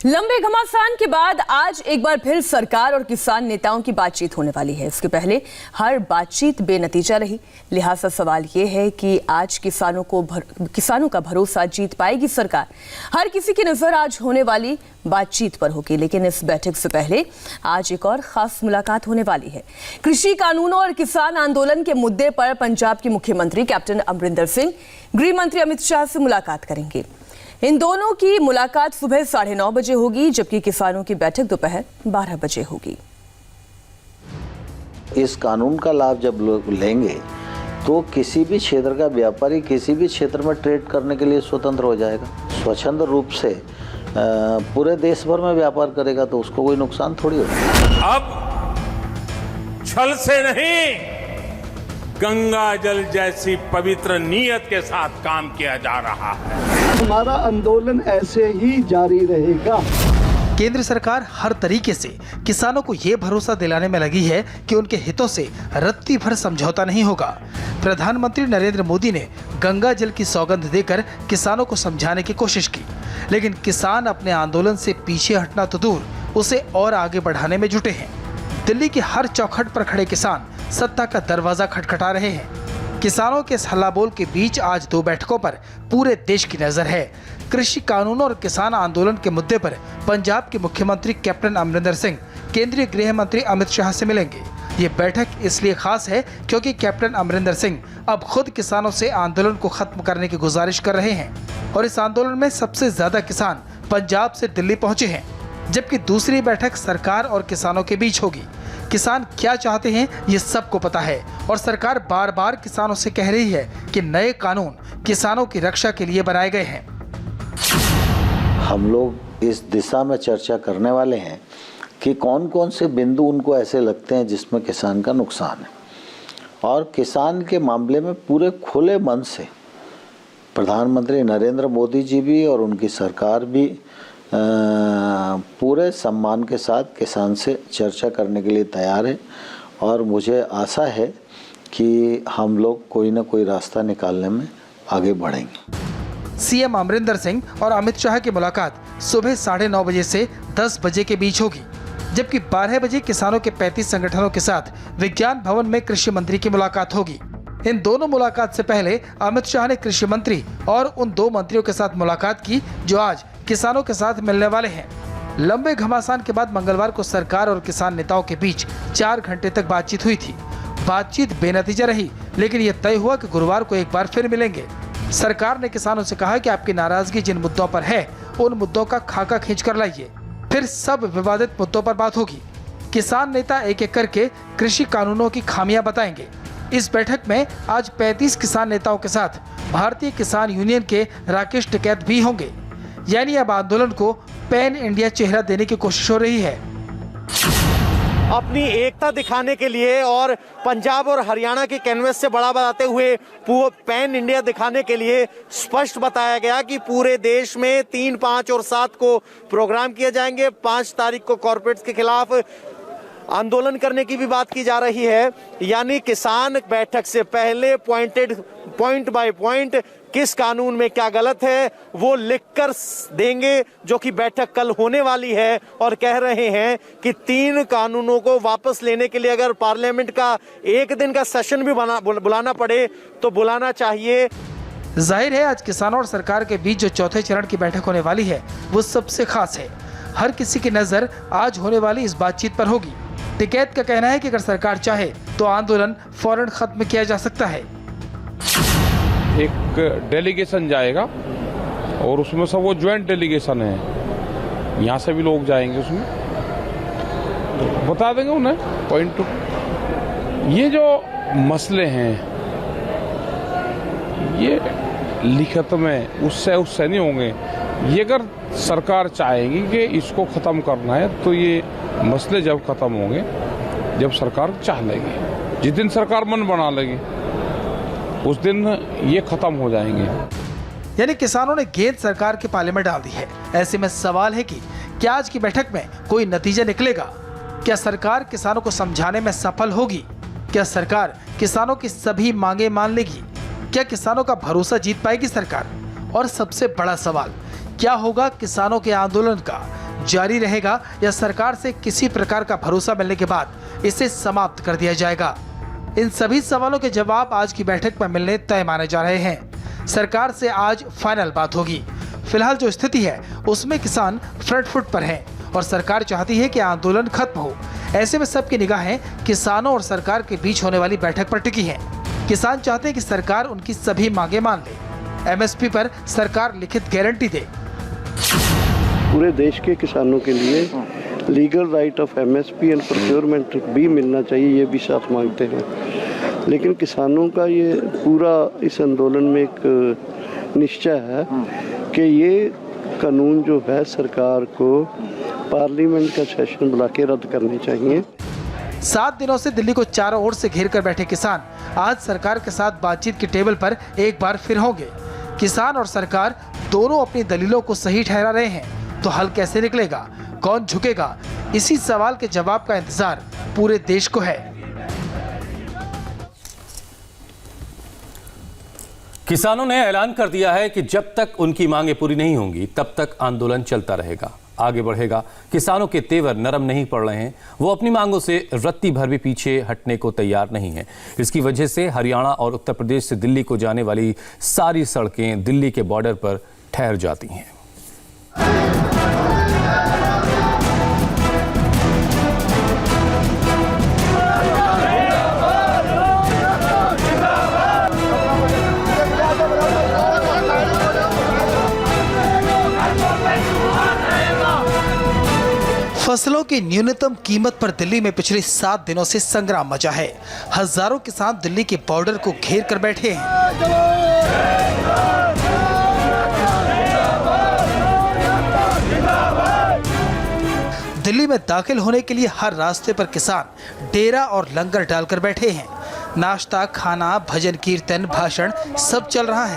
लंबे घमासान के बाद आज एक बार फिर सरकार और किसान नेताओं की बातचीत होने वाली है। इसके पहले हर बातचीत बेनतीजा रही। लिहाजा सवाल ये है कि आज किसानों का भरोसा जीत पाएगी सरकार। हर किसी की नजर आज होने वाली बातचीत पर होगी, लेकिन इस बैठक से पहले आज एक और खास मुलाकात होने वाली है। कृषि कानूनों और किसान आंदोलन के मुद्दे पर पंजाब के मुख्यमंत्री कैप्टन अमरिंदर सिंह गृह मंत्री अमित शाह से मुलाकात करेंगे। इन दोनों की मुलाकात सुबह 9:30 बजे होगी, जबकि किसानों की बैठक दोपहर 12 बजे होगी। इस कानून का लाभ जब लोग लेंगे तो किसी भी क्षेत्र का व्यापारी किसी भी क्षेत्र में ट्रेड करने के लिए स्वतंत्र हो जाएगा। स्वच्छंद रूप से पूरे देश भर में व्यापार करेगा तो उसको कोई नुकसान थोड़ी होगा। अब छल से नहीं, गंगा जल जैसी पवित्र नीयत के साथ काम किया जा रहा है। हमारा आंदोलन ऐसे ही जारी रहेगा। केंद्र सरकार हर तरीके से किसानों को ये भरोसा दिलाने में लगी है कि उनके हितों से रत्ती भर समझौता नहीं होगा। प्रधानमंत्री नरेंद्र मोदी ने गंगा जल की सौगंध देकर किसानों को समझाने की कोशिश की, लेकिन किसान अपने आंदोलन से पीछे हटना तो दूर, उसे और आगे बढ़ाने में जुटे हैं। दिल्ली की हर चौखट पर खड़े किसान सत्ता का दरवाजा खटखटा रहे हैं। किसानों के इस हल्ला बोल के बीच आज 2 बैठकों पर पूरे देश की नजर है। कृषि कानूनों और किसान आंदोलन के मुद्दे पर पंजाब के मुख्यमंत्री कैप्टन अमरिंदर सिंह केंद्रीय गृह मंत्री अमित शाह से मिलेंगे। ये बैठक इसलिए खास है क्योंकि कैप्टन अमरिंदर सिंह अब खुद किसानों से आंदोलन को खत्म करने की गुजारिश कर रहे हैं और इस आंदोलन में सबसे ज्यादा किसान पंजाब से दिल्ली पहुंचे हैं, जबकि दूसरी बैठक सरकार और किसानों के बीच होगी। किसान क्या चाहते हैं ये सबको पता है और सरकार बार बार किसानों से कह रही है कि नए कानून किसानों की रक्षा के लिए बनाए गए हैं। हम लोग इस दिशा में चर्चा करने वाले हैं कि कौन कौन से बिंदु उनको ऐसे लगते हैं जिसमें किसान का नुकसान है, और किसान के मामले में पूरे खुले मन से प्रधानमंत्री नरेंद्र मोदी जी भी और उनकी सरकार भी पूरे सम्मान के साथ किसान से चर्चा करने के लिए तैयार है। और मुझे आशा है कि हम लोग कोई ना कोई रास्ता निकालने में आगे बढ़ेंगे। सीएम अमरिंदर सिंह और अमित शाह की मुलाकात सुबह 9:30 बजे से 10 बजे के बीच होगी, जबकि 12 बजे किसानों के 35 संगठनों के साथ विज्ञान भवन में कृषि मंत्री की मुलाकात होगी। इन दोनों मुलाकात से पहले अमित शाह ने कृषि मंत्री और उन 2 मंत्रियों के साथ मुलाकात की जो आज किसानों के साथ मिलने वाले हैं। लंबे घमासान के बाद मंगलवार को सरकार और किसान नेताओं के बीच 4 घंटे तक बातचीत हुई थी। बातचीत बेनतीजा रही, लेकिन यह तय हुआ कि गुरुवार को एक बार फिर मिलेंगे। सरकार ने किसानों से कहा कि आपकी नाराजगी जिन मुद्दों पर है उन मुद्दों का खाका खींच कर लाइए, फिर सब विवादित मुद्दों पर बात होगी। किसान नेता एक एक करके कृषि कानूनों की खामियां बताएंगे। इस बैठक में आज 35 किसान नेताओं के साथ भारतीय किसान यूनियन के राकेश टिकैत भी होंगे। यानी अब आंदोलन को पैन इंडिया चेहरा देने की कोशिश हो रही है। अपनी एकता दिखाने के लिए और पंजाब और हरियाणा के कैनवस से बड़ा बताते हुए पैन इंडिया दिखाने के लिए स्पष्ट बताया गया कि पूरे देश में 3, 5 और 7 को प्रोग्राम किए जाएंगे। 5 तारीख को कॉर्पोरेट्स के खिलाफ आंदोलन करने की भी बात की जा रही है। यानी किसान बैठक से पहले पॉइंट बाय पॉइंट किस कानून में क्या गलत है वो लिखकर देंगे, जो कि बैठक कल होने वाली है। और कह रहे हैं कि 3 कानूनों को वापस लेने के लिए अगर पार्लियामेंट का 1 दिन का सेशन भी बुलाना पड़े तो बुलाना चाहिए। जाहिर है आज किसानों और सरकार के बीच जो चौथे चरण की बैठक होने वाली है वो सबसे खास है। हर किसी की नजर आज होने वाली इस बातचीत पर होगी। टिकैत का कहना है कि अगर सरकार चाहे तो आंदोलन फौरन खत्म किया जा सकता है। एक डेलीगेशन जाएगा और उसमें सब वो ज्वाइंट डेलीगेशन है, यहाँ से भी लोग जाएंगे, उसमें बता देंगे उन्हें पॉइंट टू। ये जो मसले हैं ये लिखित में उससे नहीं होंगे। ये अगर सरकार चाहेगी कि इसको ख़त्म करना है तो ये मसले जब ख़त्म होंगे जब सरकार चाह लेगी। जिस दिन सरकार मन बना लेगी उस दिन ये खत्म हो जाएंगे। यानी किसानों ने गेंद सरकार के पाले में डाल दी है। ऐसे में सवाल है कि क्या आज की बैठक में कोई नतीजा निकलेगा? क्या सरकार किसानों को समझाने में सफल होगी? क्या सरकार किसानों की सभी मांगे मान लेगी? क्या किसानों का भरोसा जीत पाएगी सरकार? और सबसे बड़ा सवाल, क्या होगा किसानों के आंदोलन का? जारी रहेगा या सरकार से किसी प्रकार का भरोसा मिलने के बाद इसे समाप्त कर दिया जाएगा? इन सभी सवालों के जवाब आज की बैठक में मिलने तय माने जा रहे हैं। सरकार से आज फाइनल बात होगी। फिलहाल जो स्थिति है उसमें किसान फ्रंट फुट पर हैं और सरकार चाहती है कि आंदोलन खत्म हो। ऐसे में सबकी निगाहें किसानों और सरकार के बीच होने वाली बैठक पर टिकी हैं। किसान चाहते हैं कि सरकार उनकी सभी मांगे मान ले, एमएसपी पर सरकार लिखित गारंटी दे। पूरे देश के किसानों के लिए legal right of MSP and procurement भी मिलना चाहिए, ये भी साथ मांगते हैं। लेकिन किसानों का ये पूरा इस आंदोलन में एक निश्चय है कि ये कानून जो है सरकार को पार्लियामेंट का सेशन बुला के रद्द करने चाहिए। 7 दिनों से दिल्ली को चारों ओर से घेर कर बैठे किसान आज सरकार के साथ बातचीत के टेबल पर एक बार फिर होंगे। किसान और सरकार दोनों अपनी दलीलों को सही ठहरा रहे हैं, तो हल कैसे निकलेगा, कौन झुकेगा, इसी सवाल के जवाब का इंतजार पूरे देश को है। किसानों ने ऐलान कर दिया है कि जब तक उनकी मांगें पूरी नहीं होंगी तब तक आंदोलन चलता रहेगा, आगे बढ़ेगा। किसानों के तेवर नरम नहीं पड़ रहे हैं, वो अपनी मांगों से रत्ती भर भी पीछे हटने को तैयार नहीं है। इसकी वजह से हरियाणा और उत्तर प्रदेश से दिल्ली को जाने वाली सारी सड़कें दिल्ली के बॉर्डर पर ठहर जाती हैं। फसलों की न्यूनतम कीमत पर दिल्ली में पिछले 7 दिनों से संग्राम मचा है। हजारों किसान दिल्ली के बॉर्डर को घेर कर बैठे हैं। दिल्ली में दाखिल होने के लिए हर रास्ते पर किसान डेरा और लंगर डालकर बैठे हैं। नाश्ता, खाना, भजन कीर्तन, भाषण सब चल रहा है।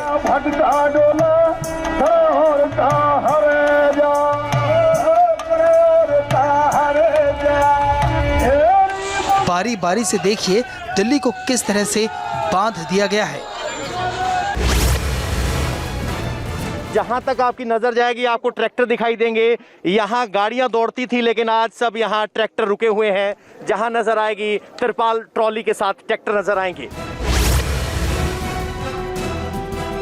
बारी बारी से देखिए दिल्ली को किस तरह से बांध दिया गया है। जहां तक आपकी नजर जाएगी आपको ट्रैक्टर दिखाई देंगे। यहाँ गाड़ियां दौड़ती थी लेकिन आज सब यहाँ ट्रैक्टर रुके हुए हैं। जहां नजर आएगी तिरपाल ट्रॉली के साथ ट्रैक्टर नजर आएंगे।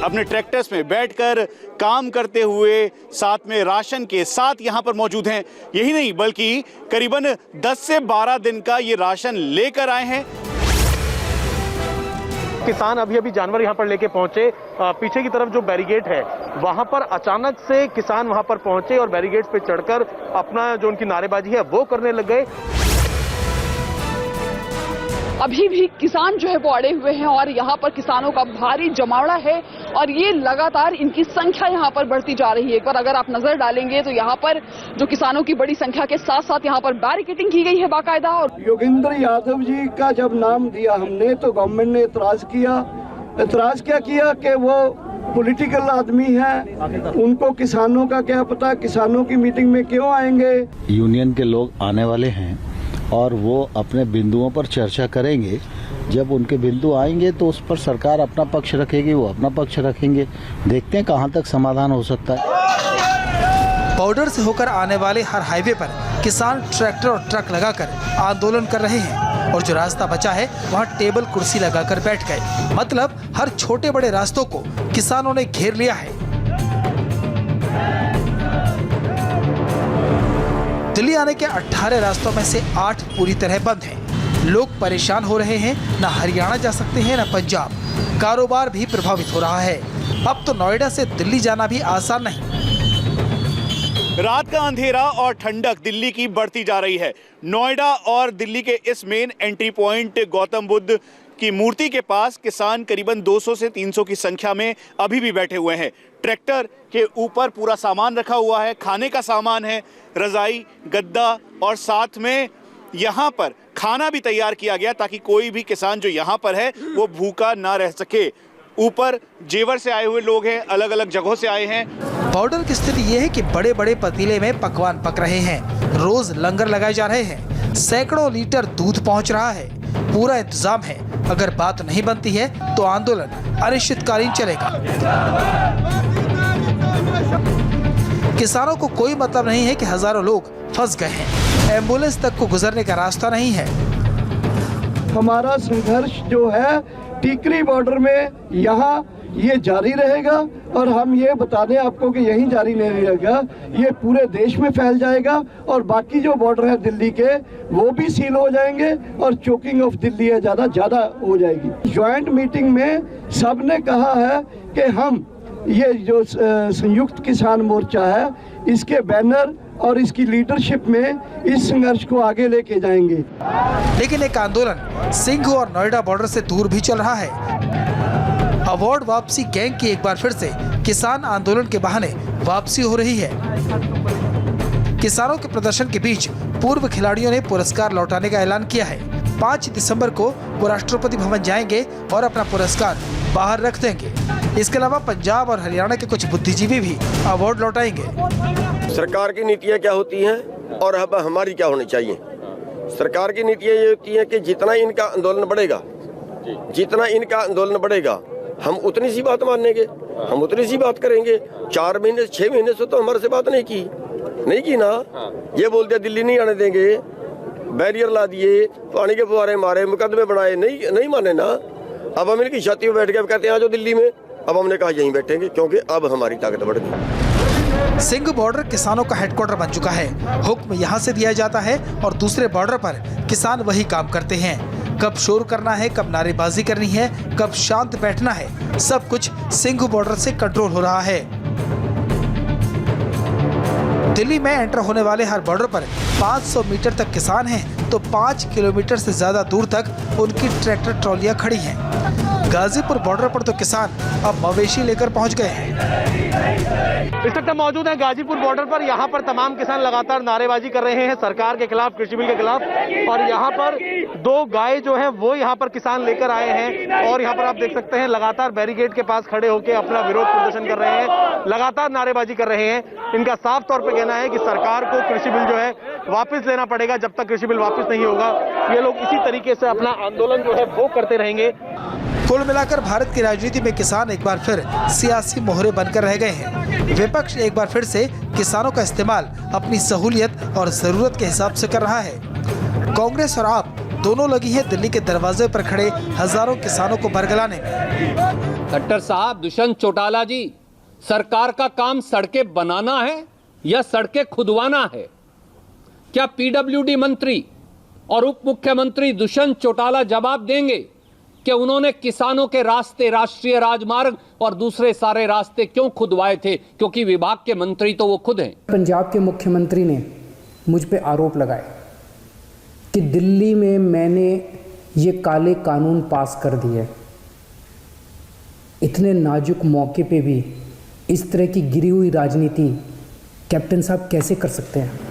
अपने ट्रैक्टर्स में बैठकर काम करते हुए साथ में राशन के साथ यहाँ पर मौजूद हैं। यही नहीं बल्कि करीबन 10 से 12 दिन का ये राशन लेकर आए हैं। किसान अभी जानवर यहाँ पर लेके पहुंचे। पीछे की तरफ जो बैरिकेड है वहां पर अचानक से किसान वहां पर पहुंचे और बैरिकेड पे चढ़कर अपना जो उनकी नारेबाजी है वो करने लग गए। अभी भी किसान जो है वो अड़े हुए हैं और यहाँ पर किसानों का भारी जमावड़ा है और ये लगातार इनकी संख्या यहाँ पर बढ़ती जा रही है। एक बार अगर आप नजर डालेंगे तो यहाँ पर जो किसानों की बड़ी संख्या के साथ साथ यहाँ पर बैरिकेडिंग की गई है बाकायदा। और योगेंद्र यादव जी का जब नाम दिया हमने तो गवर्नमेंट ने एतराज क्या किया कि वो पॉलिटिकल आदमी है, उनको किसानों का क्या पता, किसानों की मीटिंग में क्यों आएंगे। यूनियन के लोग आने वाले हैं और वो अपने बिंदुओं पर चर्चा करेंगे। जब उनके बिंदु आएंगे तो उस पर सरकार अपना पक्ष रखेगी, वो अपना पक्ष रखेंगे। देखते हैं कहां तक समाधान हो सकता है। बॉर्डर से होकर आने वाले हर हाईवे पर किसान ट्रैक्टर और ट्रक लगाकर आंदोलन कर रहे हैं और जो रास्ता बचा है वहां टेबल कुर्सी लगाकर बैठ गए। मतलब हर छोटे बड़े रास्तों को किसानों ने घेर लिया है। दिल्ली आने के 18 रास्तों में से 8 पूरी तरह बंद हैं। लोग परेशान हो रहे हैं, न हरियाणा जा सकते हैं न पंजाब। कारोबार भी प्रभावित हो रहा है। अब तो नोएडा से दिल्ली जाना भी आसान नहीं। रात का अंधेरा और ठंडक दिल्ली की बढ़ती जा रही है। नोएडा और दिल्ली के इस main entry point Gautam Buddha की मूर्ति के पास किसान करीबन 200 से 300 की संख्या में अभी भी बैठे हुए हैं। ट्रैक्टर के ऊपर पूरा सामान रखा हुआ है, खाने का सामान है, रजाई, गद्दा और साथ में यहाँ पर खाना भी तैयार किया गया ताकि कोई भी किसान जो यहाँ पर है वो भूखा ना रह सके। ऊपर जेवर से आए हुए लोग हैं, अलग अलग जगहों से आए हैं। बॉर्डर की स्थिति ये है कि बड़े बड़े पतीले में पकवान पक रहे हैं। रोज लंगर लगाए जा रहे हैं। सैकड़ों लीटर दूध पहुंच रहा है। पूरा इंतजाम है। अगर बात नहीं बनती है तो आंदोलन अनिश्चितकालीन चलेगा। किसानों को कोई मतलब नहीं है कि हजारों लोग फंस गए हैं, एम्बुलेंस तक को गुजरने का रास्ता नहीं है। हमारा संघर्ष जो है टीकरी बॉर्डर में यहाँ ये जारी रहेगा और हम ये बता दें आपको कि यहीं जारी नहीं रहेगा, ये पूरे देश में फैल जाएगा और बाकी जो बॉर्डर है दिल्ली के वो भी सील हो जाएंगे और चोकिंग ऑफ दिल्ली है ज़्यादा हो जाएगी। ज्वाइंट मीटिंग में सब ने कहा है कि हम ये जो संयुक्त किसान मोर्चा है इसके बैनर और इसकी लीडरशिप में इस संघर्ष को आगे लेके जाएंगे। लेकिन एक आंदोलन सिंघू और नोएडा बॉर्डर से दूर भी चल रहा है। अवार्ड वापसी गैंग की एक बार फिर से किसान आंदोलन के बहाने वापसी हो रही है। किसानों के प्रदर्शन के बीच पूर्व खिलाड़ियों ने पुरस्कार लौटाने का ऐलान किया है। 5 दिसंबर को वो राष्ट्रपति भवन जाएंगे और अपना पुरस्कार बाहर रख देंगे। इसके अलावा पंजाब और हरियाणा के कुछ बुद्धिजीवी भी अवार्ड लौटाएंगे। सरकार की नीतियाँ क्या होती हैं और अब हमारी क्या होनी चाहिए। सरकार की नीतियाँ ये होती हैं कि जितना इनका आंदोलन बढ़ेगा हम उतनी सी बात मानेंगे, हम उतनी सी बात करेंगे। 4 महीने 6 महीने से तो हमारे से बात नहीं की ना। ये बोल दिया दिल्ली नहीं आने देंगे, बैरियर ला दिए, पानी के फुहारे मारे, मुकदमे बनाए, नहीं माने ना। अब हम इनकी छाती में बैठ के कहते हैं आ जाओ दिल्ली में। अब हमने कहा यहीं बैठेंगे क्योंकि अब हमारी ताकत बढ़ गई। सिंघ बॉर्डर किसानों का हेडक्वार्टर बन चुका है। हुक्म यहाँ से दिया जाता है और दूसरे बॉर्डर पर किसान वही काम करते हैं। कब शोर करना है, कब नारेबाजी करनी है, कब शांत बैठना है, सब कुछ सिंघ बॉर्डर से कंट्रोल हो रहा है। दिल्ली में एंटर होने वाले हर बॉर्डर पर 500 मीटर तक किसान हैं, तो 5 किलोमीटर से ज्यादा दूर तक उनकी ट्रैक्टर ट्रॉलियां खड़ी हैं। गाजीपुर बॉर्डर पर तो किसान अब मवेशी लेकर पहुंच गए हैं। इस वक्त मौजूद है गाजीपुर बॉर्डर पर। यहाँ पर तमाम किसान लगातार नारेबाजी कर रहे हैं सरकार के खिलाफ, कृषि बिल के खिलाफ। और यहाँ पर 2 गाय जो है वो यहाँ पर किसान लेकर आए हैं और यहाँ पर आप देख सकते हैं लगातार बैरिकेड के पास खड़े होकर अपना विरोध प्रदर्शन कर रहे हैं, लगातार नारेबाजी कर रहे हैं। इनका साफ तौर पर कहना है कि सरकार को कृषि बिल जो है वापस लेना पड़ेगा। जब तक कृषि बिल वापस नहीं होगा ये लोग इसी तरीके से अपना आंदोलन जो है वो करते रहेंगे। कुल मिलाकर भारत की राजनीति में किसान एक बार फिर सियासी मोहरे बनकर रह गए हैं। विपक्ष एक बार फिर से किसानों का इस्तेमाल अपनी सहूलियत और जरूरत के हिसाब से कर रहा है। कांग्रेस और आप दोनों लगी है दिल्ली के दरवाजे पर खड़े हजारों किसानों को बरगलाने में। खट्टर साहब, दुष्यंत चौटाला जी, सरकार का काम सड़कें बनाना है या सड़कें खुदवाना है? क्या पीडब्ल्यूडी मंत्री और उप मुख्यमंत्री दुष्यंत चौटाला जवाब देंगे कि उन्होंने किसानों के रास्ते, राष्ट्रीय राजमार्ग और दूसरे सारे रास्ते क्यों खुदवाए थे? क्योंकि विभाग के मंत्री तो वो खुद हैं। पंजाब के मुख्यमंत्री ने मुझ पे आरोप लगाए कि दिल्ली में मैंने ये काले कानून पास कर दिए। इतने नाजुक मौके पे भी इस तरह की गिरी हुई राजनीति कैप्टन साहब कैसे कर सकते हैं?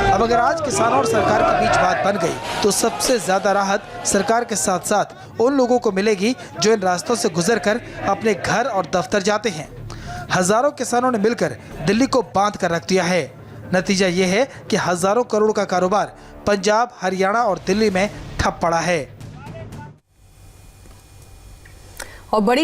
अब अगर आज किसानों और सरकार के बीच बात बन गई तो सबसे ज्यादा राहत सरकार के साथ साथ उन लोगों को मिलेगी जो इन रास्तों से गुजरकर अपने घर और दफ्तर जाते हैं। हजारों किसानों ने मिलकर दिल्ली को बांध कर रख दिया है। नतीजा ये है कि हजारों करोड़ का कारोबार पंजाब, हरियाणा और दिल्ली में ठप पड़ा है। और बड़ी